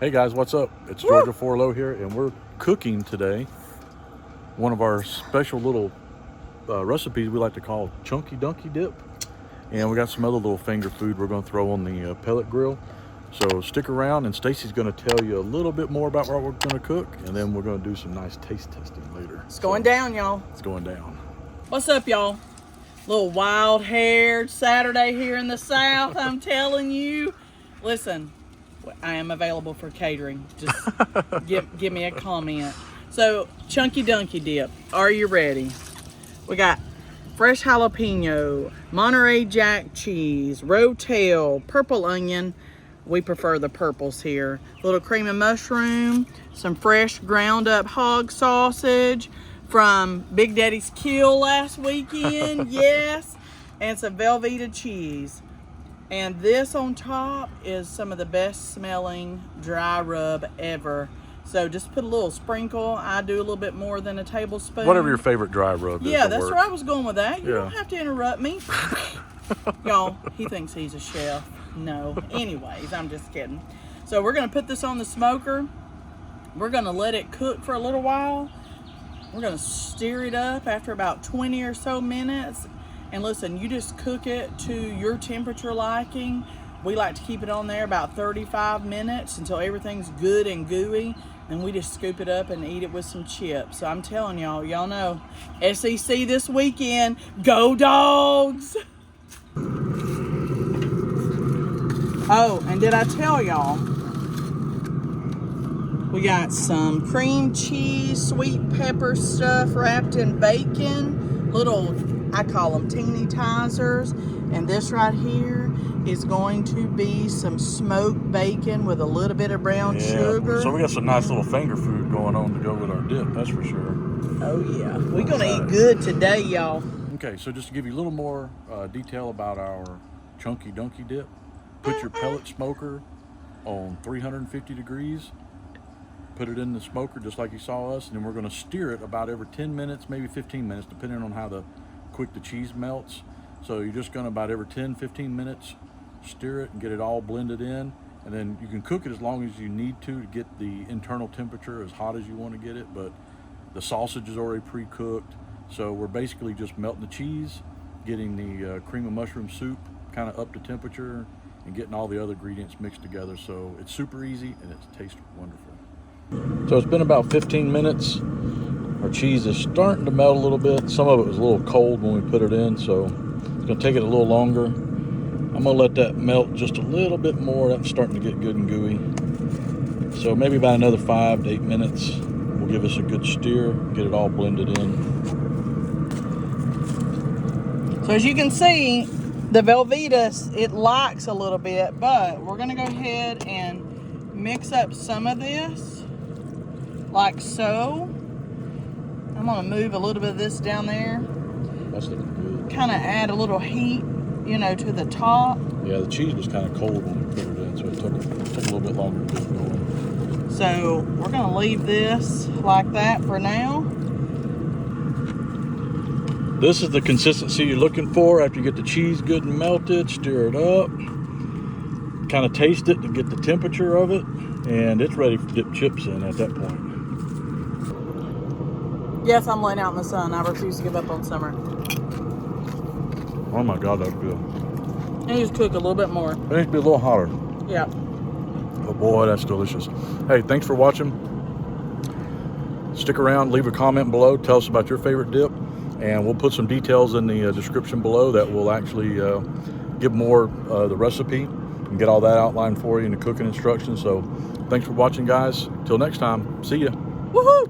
Hey guys, what's up? It's Georgia Forlow here, and we're cooking today one of our special little recipes we like to call Chunky Dunky Dip. And we got some other little finger food we're going to throw on the pellet grill. So stick around, and Stacy's going to tell you a little bit more about what we're going to cook, and then we're going to do some nice taste testing later. It's going down, y'all. It's going down. What's up, y'all? Little wild-haired Saturday here in the South, I'm telling you. Listen, I am available for catering. Just give me a comment. So, Chunky Dunky Dip, are you ready? We got fresh jalapeno, Monterey Jack cheese, Rotel, purple onion. We prefer the purples here. A little cream of mushroom, some fresh ground up hog sausage from Big Daddy's Kill last weekend, yes, and some Velveeta cheese. And this on top is some of the best smelling dry rub ever. So just put a little sprinkle. I do a little bit more than a tablespoon. Whatever your favorite dry rub is. Yeah, that's where I was going with that. You don't have to interrupt me. Y'all, he thinks he's a chef. No. Anyways, I'm just kidding. So we're going to put this on the smoker. We're going to let it cook for a little while. We're going to stir it up after about 20 or so minutes. And listen, you just cook it to your temperature liking. We like to keep it on there about 35 minutes until everything's good and gooey. And we just scoop it up and eat it with some chips. So I'm telling y'all, y'all know, SEC this weekend, go Dogs! Oh, and did I tell y'all, we got some cream cheese, sweet pepper stuff wrapped in bacon, little, I call them teeny tizers. And this right here is going to be some smoked bacon with a little bit of brown sugar. So we got some nice little finger food going on to go with our dip, that's for sure. Oh yeah, we're gonna eat good today, y'all. Okay, so just to give you a little more detail about our Chunky Dunky Dip, put your pellet smoker on 350 degrees, put it in the smoker just like you saw us, and then we're gonna stir it about every 10 minutes, maybe 15 minutes, depending on how quick the cheese melts. So you're just gonna about every 10-15 minutes stir it and get it all blended in, and then you can cook it as long as you need to get the internal temperature as hot as you want to get it. But the sausage is already pre-cooked, so we're basically just melting the cheese, getting the cream of mushroom soup kind of up to temperature, and getting all the other ingredients mixed together. So it's super easy and it tastes wonderful. So it's been about 15 minutes. Our cheese is starting to melt a little bit. Some of it was a little cold when we put it in, so it's gonna take it a little longer. I'm gonna let that melt just a little bit more. That's starting to get good and gooey. So maybe about another 5 to 8 minutes will give us a good stir, get it all blended in. So as you can see, the Velveeta, it likes a little bit, but we're gonna go ahead and mix up some of this, like so. I'm gonna move a little bit of this down there. That's looking good. Kind of add a little heat, you know, to the top. Yeah, the cheese was kind of cold when we put it in, so it took a little bit longer to get it going. So we're gonna leave this like that for now. This is the consistency you're looking for after you get the cheese good and melted. Stir it up, kind of taste it to get the temperature of it, and it's ready to dip chips in at that point. Yes, I'm laying out in the sun. I refuse to give up on summer. Oh my God, that's good. And just cook a little bit more. It needs to be a little hotter. Yeah. Oh boy, that's delicious. Hey, thanks for watching. Stick around, leave a comment below, tell us about your favorite dip, and we'll put some details in the description below that will actually give more the recipe and get all that outlined for you in the cooking instructions. So thanks for watching, guys. Till next time, see ya. Woohoo!